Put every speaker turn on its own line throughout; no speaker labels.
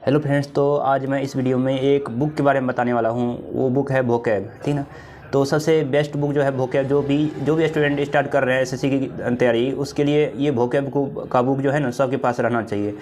Hello friends, तो आज मैं इस वीडियो में एक बुक के बारे में बताने वाला हूँ। वो बुक है वोकैब, ठीक ना। तो सबसे बेस्ट बुक जो है वोकैब, जो भी स्टूडेंट स्टार्ट कर रहे हैं एसएससी की तैयारी, उसके लिए ये वोकैब का बुक जो है ना सबके पास रहना चाहिए।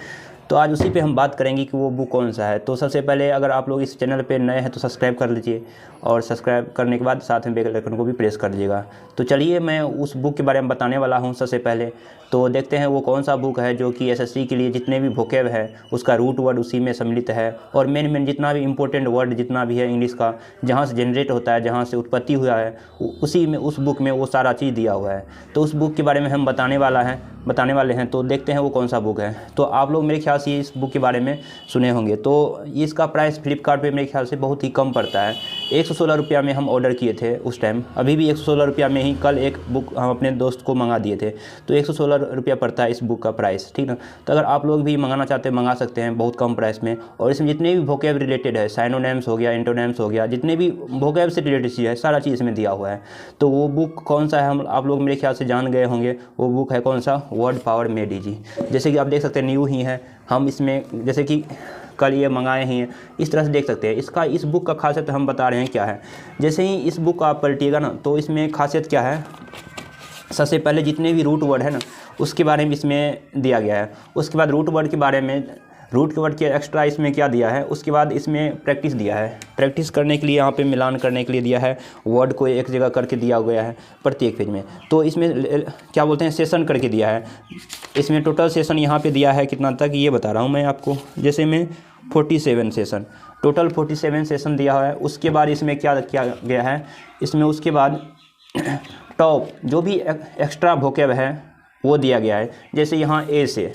तो आज उसी पे हम बात करेंगे कि वो बुक कौन सा है। तो सबसे पहले अगर आप लोग इस चैनल पे नए हैं तो सब्सक्राइब कर लीजिए, और सब्सक्राइब करने के बाद साथ में बेल आइकन को भी प्रेस कर दीजिएगा। तो चलिए मैं उस बुक के बारे में बताने वाला हूँ। सबसे पहले तो देखते हैं वो कौन सा बुक है जो कि एसएससी के लिए जितने भी वोकैब है उसका रूट वर्ड उसी में सम्मिलित है, और मेन जितना भी इंपॉर्टेंट वर्ड जितना भी है इंग्लिश का, जहाँ से जनरेट होता है, जहाँ से उत्पत्ति हुआ है, उसी में उस बुक में वो सारा चीज़ दिया हुआ है। तो उस बुक के बारे में हम बताने वाले हैं। तो देखते हैं वो कौन सा बुक है। तो आप लोग मेरे ख्याल से इस बुक के बारे में सुने होंगे। तो इसका प्राइस फ्लिपकार्ट पे मेरे ख्याल से बहुत ही कम पड़ता है। 116 रुपया में हम ऑर्डर किए थे उस टाइम। अभी भी 116 रुपया में ही, कल एक बुक हम अपने दोस्त को मंगा दिए थे। तो 116 रुपया पड़ता है इस बुक का प्राइस, ठीक ना। तो अगर आप लोग भी मंगाना चाहते हैं मंगा सकते हैं बहुत कम प्राइस में। और इसमें जितने भी वोकैब रिलेटेड है, साइनोनिम्स हो गया, एंटोनिम्स हो गया, जितने भी वोकैब से रिलेटेड चीज़ है सारा चीज़ इसमें दिया हुआ है। तो वो बुक कौन सा है हम आप लोग मेरे ख्याल से जान गए होंगे। वो बुक है कौन सा, वर्ड पावर मेड इजी। जैसे कि आप देख सकते हैं न्यू ही है, हम इसमें जैसे कि कल ये मंगाए ही हैं, इस तरह से देख सकते हैं। इस बुक का खासियत हम बता रहे हैं क्या है। जैसे ही इस बुक को आप पलटिएगा ना तो इसमें खासियत क्या है, सबसे पहले जितने भी रूट वर्ड है ना उसके बारे में इसमें दिया गया है। उसके बाद रूट वर्ड के बारे में, रूट के वर्ड के एक्स्ट्रा इसमें क्या दिया है, उसके बाद इसमें प्रैक्टिस दिया है। प्रैक्टिस करने के लिए यहाँ पे मिलान करने के लिए दिया है, वर्ड को एक जगह करके दिया गया है प्रत्येक पेज में। तो इसमें क्या बोलते हैं, सेशन करके दिया है। इसमें टोटल सेशन यहाँ पे दिया है कितना तक, ये बता रहा हूँ मैं आपको। जैसे में 47 सेशन, टोटल 47 सेशन दिया हुआ है। उसके बाद इसमें क्या किया गया है, इसमें उसके बाद टॉप जो भी एक्स्ट्रा वोकैब है वो दिया गया है। जैसे यहाँ ए से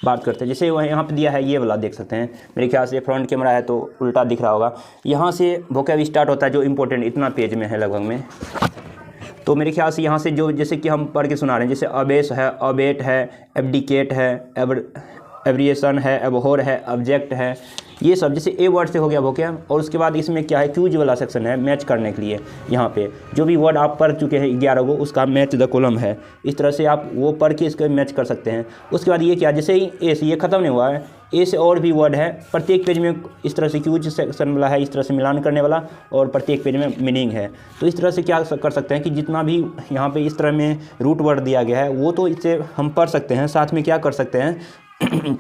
बात करते हैं, जैसे वह यहाँ पे दिया है ये वाला देख सकते हैं। मेरे ख्याल से फ्रंट कैमरा है तो उल्टा दिख रहा होगा। यहाँ से वोकैब स्टार्ट होता है जो इंपॉर्टेंट इतना पेज में है लगभग में। तो मेरे ख्याल से यहाँ से जो जैसे कि हम पढ़ के सुना रहे हैं, जैसे अबेस है, अबेट है, एब्डिकेट है, एब्रिएशन है, एबहोर है, ऑब्जेक्ट है, ये सब जैसे ए वर्ड से हो गया वोकैब। और उसके बाद इसमें क्या है, क्यूज वाला सेक्शन है मैच करने के लिए। यहाँ पे जो भी वर्ड आप पढ़ चुके हैं 11 को, उसका मैच द कॉलम है। इस तरह से आप वो पढ़ के इसको मैच कर सकते हैं। उसके बाद ये क्या, जैसे ही ए से ये ख़त्म नहीं हुआ है, ए से और भी वर्ड है प्रत्येक पेज में। इस तरह से क्यूज सेक्शन वाला है, इस तरह से मिलान करने वाला, और प्रत्येक पेज में मीनिंग है। तो इस तरह से क्या कर सकते हैं कि जितना भी यहाँ पे इस तरह में रूट वर्ड दिया गया है वो तो इससे हम पढ़ सकते हैं। साथ में क्या कर सकते हैं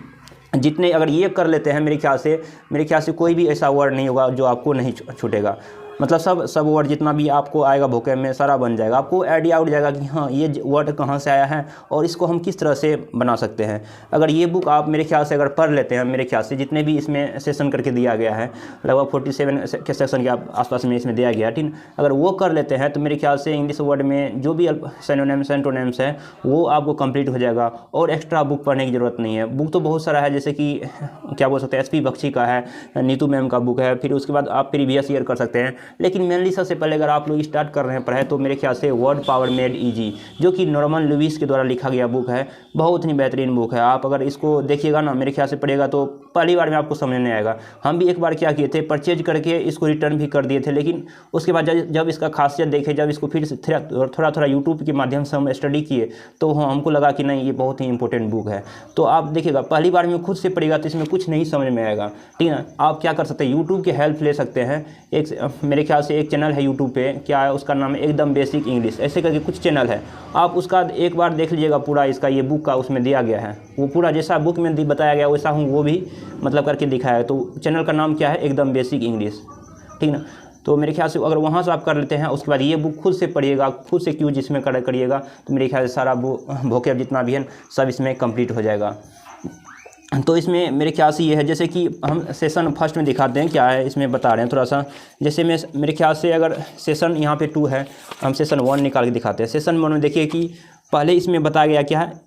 जितने अगर ये कर लेते हैं, मेरे ख्याल से कोई भी ऐसा वर्ड नहीं होगा जो आपको नहीं छूटेगा। मतलब सब वर्ड जितना भी आपको आएगा वोकैब में सारा बन जाएगा। आपको आइडिया उठ जाएगा कि हाँ ये वर्ड कहाँ से आया है और इसको हम किस तरह से बना सकते हैं। अगर ये बुक आप मेरे ख्याल से अगर पढ़ लेते हैं, मेरे ख्याल से जितने भी इसमें सेशन करके दिया गया है, लगभग 47 के सेक्शन के आसपास में इसमें दिया गया है, ठीक। अगर वो कर लेते हैं तो मेरे ख्याल से इंग्लिश वर्ड में जो भी सिनोनिम्स एंटोनिम्स है वो आपको कंप्लीट हो जाएगा, और एक्स्ट्रा बुक पढ़ने की ज़रूरत नहीं है। बुक तो बहुत सारा है, जैसे कि क्या बोल सकते हैं, SP बख्शी का है, नीतू मैम का बुक है, फिर उसके बाद आप प्रीवियस ईयर कर सकते हैं। लेकिन मेनली सबसे पहले अगर आप लोग स्टार्ट कर रहे हैं पढ़ाई, तो मेरे ख्याल से वर्ड पावर मेड इजी, जो कि नॉर्मन लुइस के द्वारा लिखा गया बुक है, बहुत ही बेहतरीन बुक है। आप अगर इसको देखिएगा ना, मेरे ख्याल से पढ़ेगा तो पहली बार में आपको समझ नहीं आएगा। हम भी एक बार क्या किए थे, परचेज करके इसको रिटर्न भी कर दिए थे, लेकिन उसके बाद जब इसका खासियत देखे, जब इसको फिर से थोड़ा यूट्यूब के माध्यम से हम स्टडी किए, तो हमको लगा कि नहीं ये बहुत ही इंपॉर्टेंट बुक है। तो आप देखिएगा पहली बार में खुद से पढ़ेगा तो इसमें कुछ नहीं समझ में आएगा, ठीक है। आप क्या कर सकते हैं, यूट्यूब की हेल्प ले सकते हैं। मेरे ख्याल से एक चैनल है यूट्यूब पे, क्या है उसका नाम है एकदम बेसिक इंग्लिश, ऐसे करके कुछ चैनल है। आप उसका एक बार देख लीजिएगा पूरा, इसका ये बुक का उसमें दिया गया है, वो पूरा जैसा बुक में बताया गया वैसा हूँ वो भी मतलब करके दिखाया है। तो चैनल का नाम क्या है, एकदम बेसिक इंग्लिश, ठीक ना। तो मेरे ख्याल से अगर वहाँ से आप कर लेते हैं, उसके बाद ये बुक खुद से पढ़िएगा, खुद से क्यूज इसमें करिएगा, तो मेरे ख्याल से सारा वोकैब जितना भी है सब इसमें कंप्लीट हो जाएगा। तो इसमें मेरे ख्याल से ये है, जैसे कि हम सेशन फर्स्ट में दिखाते हैं क्या है, इसमें बता रहे हैं थोड़ा सा। जैसे मेरे ख्याल से अगर सेशन यहाँ पे 2 है, हम सेशन 1 निकाल के दिखाते हैं। सेशन 1 में देखिए कि पहले इसमें बताया गया क्या है,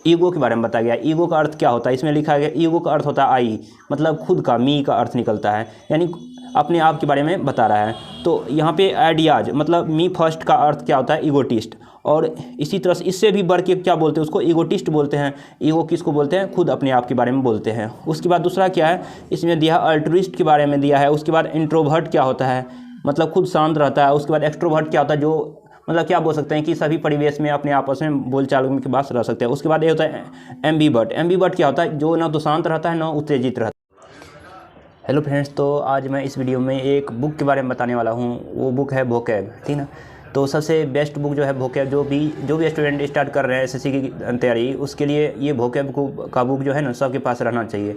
ईगो के बारे में बताया गया। ईगो का अर्थ क्या होता है, इसमें लिखा गया ईगो का अर्थ होता है आई, मतलब खुद का, मी का अर्थ निकलता है, यानी अपने आप के बारे में बता रहा है। तो यहाँ पे आइडियाज मतलब मी फर्स्ट का अर्थ क्या होता है, ईगोटिस्ट। और इसी तरह से इससे भी बढ़ के क्या बोलते हैं, उसको ईगोटिस्ट बोलते हैं। ईगो किसको बोलते हैं, खुद अपने आप के बारे में बोलते हैं। उसके बाद दूसरा क्या है, इसमें दिया अल्ट्रुइस्ट के बारे में दिया है। उसके बाद इंट्रोवर्ट क्या होता है, मतलब खुद शांत रहता है। उसके बाद एक्सट्रोवर्ट क्या होता है, जो मतलब क्या बोल सकते हैं कि सभी परिवेश में अपने आपस में बोलचाल के बात रह सकते हैं। उसके बाद ये होता है एम्बीवर्ट। एम्बीवर्ट क्या होता है, जो ना तो शांत रहता है ना उत्तेजित रहता है। हेलो फ्रेंड्स, तो आज मैं इस वीडियो में एक बुक के बारे में बताने वाला हूँ। वो बुक है वोकैब, ठीक ना। तो सबसे बेस्ट बुक जो है वोकैब, जो भी स्टूडेंट स्टार्ट कर रहे हैं एसएससी की तैयारी, उसके लिए ये वोकैब का बुक जो है ना सबके पास रहना चाहिए।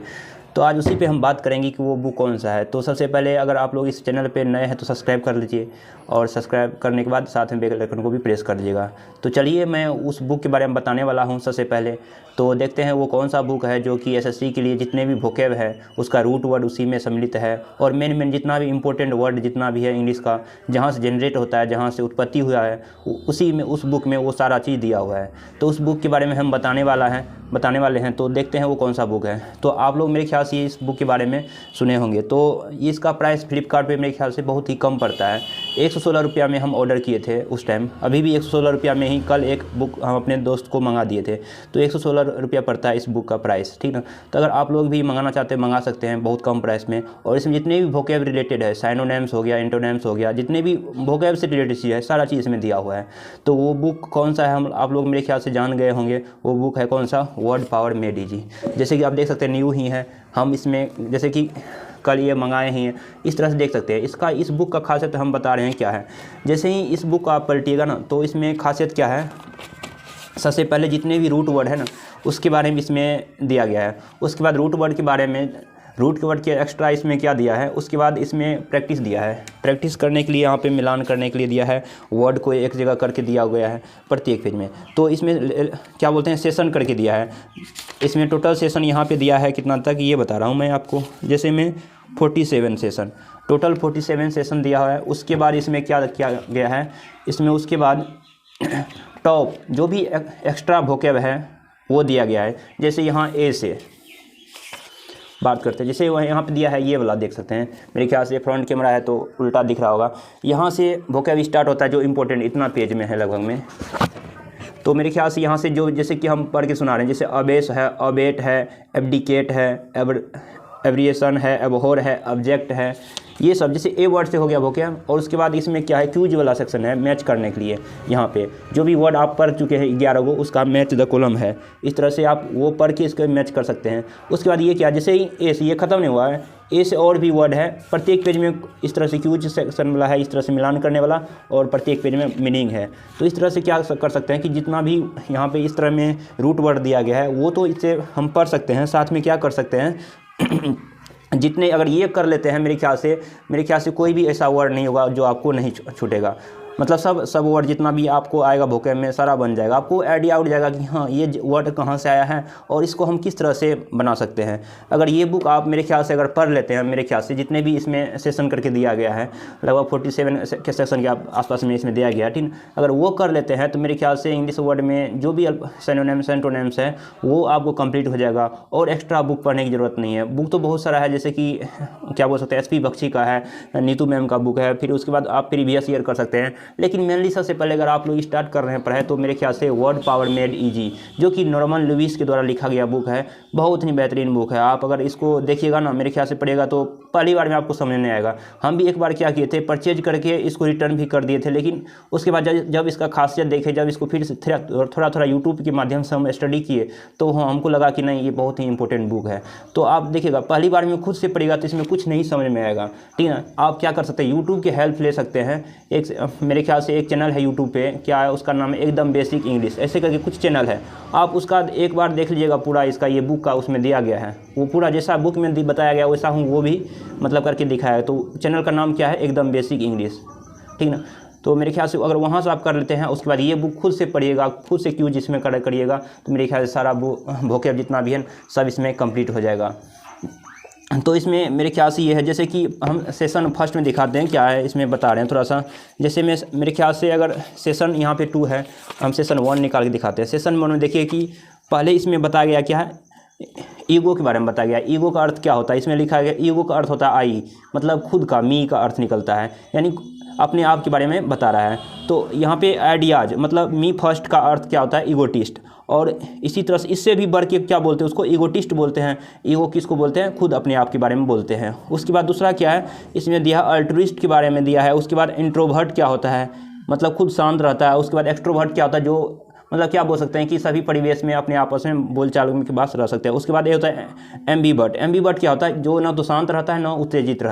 तो आज उसी पे हम बात करेंगे कि वो बुक कौन सा है। तो सबसे पहले अगर आप लोग इस चैनल पे नए हैं तो सब्सक्राइब कर लीजिए, और सब्सक्राइब करने के बाद साथ में बेल आइकन को भी प्रेस कर दीजिएगा। तो चलिए मैं उस बुक के बारे में बताने वाला हूँ। सबसे पहले तो देखते हैं वो कौन सा बुक है जो कि एसएससी के लिए जितने भी वोकैब है उसका रूट वर्ड उसी में सम्मिलित है, और मेन जितना भी इंपॉर्टेंट वर्ड जितना भी है इंग्लिश का, जहाँ से जनरेट होता है, जहाँ से उत्पत्ति हुआ है, उसी में उस बुक में वो सारा चीज़ दिया हुआ है। तो उस बुक के बारे में हम बताने वाले हैं। तो देखते हैं वो कौन सा बुक है। तो आप लोग मेरे ख्याल से इस बुक के बारे में सुने होंगे। तो इसका प्राइस फ्लिपकार्ट पे मेरे ख्याल से बहुत ही कम पड़ता है। 116 रुपया में हम ऑर्डर किए थे उस टाइम। अभी भी 116 रुपया में ही, कल एक बुक हम अपने दोस्त को मंगा दिए थे। तो 116 रुपया पड़ता है इस बुक का प्राइस, ठीक ना। तो अगर आप लोग भी मंगाना चाहते हैं मंगा सकते हैं बहुत कम प्राइस में। और इसमें जितने भी वोकैब रिलेटेड है, साइनोनिम्स हो गया, एंटोनिम्स हो गया, जितने भी वोकैब से रिलेटेड चीज़ है सारा चीज़ इसमें दिया हुआ है। तो वो बुक कौन सा है हम आप लोग मेरे ख्याल से जान गए होंगे। वो बुक है कौन सा, वर्ड पावर मेड इजी। जैसे कि आप देख सकते हैं न्यू ही है, हम इसमें जैसे कि कल ये मंगाए ही हैं, इस तरह से देख सकते हैं। इस बुक का खासियत हम बता रहे हैं क्या है। जैसे ही इस बुक को आप पलटिएगा ना तो इसमें खासियत क्या है, सबसे पहले जितने भी रूट वर्ड है ना उसके बारे में इसमें दिया गया है। उसके बाद रूट वर्ड के एक्स्ट्रा इसमें क्या दिया है, उसके बाद इसमें प्रैक्टिस दिया है। प्रैक्टिस करने के लिए यहाँ पे मिलान करने के लिए दिया है, वर्ड को एक जगह करके दिया गया है प्रत्येक पेज में। तो इसमें क्या बोलते हैं, सेशन करके दिया है। इसमें टोटल सेशन यहाँ पे दिया है कितना तक, ये बता रहा हूँ मैं आपको। जैसे में 47 सेशन, टोटल 47 सेशन दिया हुआ है। उसके बाद इसमें क्या किया गया है, इसमें उसके बाद टॉप जो भी एक्स्ट्रा वोकैब है वो दिया गया है। जैसे यहाँ ए से बात करते हैं, जैसे वह यहाँ पे दिया है ये वाला देख सकते हैं। मेरे ख्याल से फ्रंट कैमरा है तो उल्टा दिख रहा होगा। यहाँ से वोकैब स्टार्ट होता है जो इम्पोर्टेंट इतना पेज में है लगभग में। तो मेरे ख्याल से यहाँ से जो जैसे कि हम पढ़ के सुना रहे हैं, जैसे अबेस है, अबेट है, एब्डिकेट है, एब्रिएशन है, एबहोर है, ऑब्जेक्ट है, ये सब जैसे ए वर्ड से हो गया वोकैब। और उसके बाद इसमें क्या है, क्यूज वाला सेक्शन है मैच करने के लिए। यहाँ पे जो भी वर्ड आप पढ़ चुके हैं 11 को, उसका मैच द कॉलम है। इस तरह से आप वो पढ़ के इसको मैच कर सकते हैं। उसके बाद ये क्या, जैसे ही ए से ये ख़त्म नहीं हुआ है, ए से और भी वर्ड है प्रत्येक पेज में। इस तरह से क्यूज सेक्शन वाला है, इस तरह से मिलान करने वाला, और प्रत्येक पेज में मीनिंग है। तो इस तरह से क्या कर सकते हैं कि जितना भी यहाँ पे इस तरह में रूट वर्ड दिया गया है वो तो इससे हम पढ़ सकते हैं। साथ में क्या कर सकते हैं जितने अगर ये कर लेते हैं, मेरे ख्याल से कोई भी ऐसा वर्ड नहीं होगा जो आपको नहीं छूटेगा। मतलब सब वर्ड जितना भी आपको आएगा वोकैब में सारा बन जाएगा। आपको आइडिया उठ जाएगा कि हाँ ये वर्ड कहाँ से आया है और इसको हम किस तरह से बना सकते हैं। अगर ये बुक आप मेरे ख्याल से अगर पढ़ लेते हैं, मेरे ख्याल से जितने भी इसमें सेशन करके दिया गया है, लगभग 47 के सेक्शन के आसपास में इसमें दिया गया है, ठीक। अगर वो कर लेते हैं तो मेरे ख्याल से इंग्लिश वर्ड में जो भी सिनोनिम्स एंटोनिम्स है वो आपको कंप्लीट हो जाएगा, और एक्स्ट्रा बुक पढ़ने की ज़रूरत नहीं है। बुक तो बहुत सारा है, जैसे कि क्या बोल सकते हैं, SP बख्शी का है, नीतू मैम का बुक है, फिर उसके बाद आप प्रीवियस ईयर कर सकते हैं। लेकिन मेनली सबसे पहले अगर आप लोग स्टार्ट कर रहे हैं पढ़ाई, तो मेरे ख्याल से वर्ड पावर मेड इजी, जो कि नॉर्मन लुइस के द्वारा लिखा गया बुक है, बहुत ही बेहतरीन बुक है। आप अगर इसको देखिएगा ना, मेरे ख्याल से पढ़ेगा तो पहली बार में आपको समझ नहीं आएगा। हम भी एक बार क्या किए थे, परचेज करके इसको रिटर्न भी कर दिए थे, लेकिन उसके बाद जब इसका खासियत देखे, जब इसको फिर से थोड़ा यूट्यूब के माध्यम से हम स्टडी किए, तो हमको लगा कि नहीं ये बहुत ही इंपॉर्टेंट बुक है। तो आप देखिएगा पहली बार में खुद से पढ़ेगा तो इसमें कुछ नहीं समझ में आएगा, ठीक है। आप क्या कर सकते हैं, यूट्यूब की हेल्प ले सकते हैं। मेरे ख्याल से एक चैनल है यूट्यूब पे, क्या है उसका नाम है एकदम बेसिक इंग्लिश, ऐसे करके कुछ चैनल है। आप उसका एक बार देख लीजिएगा पूरा, इसका ये बुक का उसमें दिया गया है, वो पूरा जैसा बुक में बताया गया वैसा हूँ वो भी मतलब करके दिखाया है। तो चैनल का नाम क्या है, एकदम बेसिक इंग्लिश, ठीक ना। तो मेरे ख्याल से अगर वहाँ से आप कर लेते हैं, उसके बाद ये बुक खुद से पढ़िएगा, खुद से क्यूज इसमें करिएगा, तो मेरे ख्याल से सारा वोकैब जितना भी है सब इसमें कंप्लीट हो जाएगा। तो इसमें मेरे ख्याल से ये है, जैसे कि हम सेशन फर्स्ट में दिखाते हैं क्या है इसमें बता रहे हैं थोड़ा सा। जैसे मेरे ख्याल से अगर सेशन यहाँ पे 2 है, हम सेशन 1 निकाल के दिखाते हैं। सेशन 1 में देखिए कि पहले इसमें बताया गया क्या है, ईगो के बारे में बताया गया। ईगो का अर्थ क्या होता है, इसमें लिखा गया ईगो का अर्थ होता है आई, मतलब खुद का, मी का अर्थ निकलता है, यानी अपने आप के बारे में बता रहा है। तो यहाँ पे आइडियाज मतलब मी फर्स्ट का अर्थ क्या होता है, ईगोटिस्ट। और इसी तरह से इससे भी बढ़ के क्या बोलते हैं उसको, ईगोटिस्ट बोलते हैं। ईगो किसको बोलते हैं, खुद अपने आप के बारे में बोलते हैं। उसके बाद दूसरा क्या है इसमें दिया, अल्ट्रुइस्ट के बारे में दिया है। उसके बाद इंट्रोवर्ट क्या होता है, मतलब खुद शांत रहता है। उसके बाद एक्सट्रोवर्ट क्या होता है, जो मतलब क्या बोल सकते हैं कि सभी परिवेश में अपने आपस में बोलचाल के बात रह सकते हैं। उसके बाद ये होता है एम्बीवर्ट। एम्बीवर्ट क्या होता है, जो ना तो शांत रहता है ना उत्तेजित रहता है।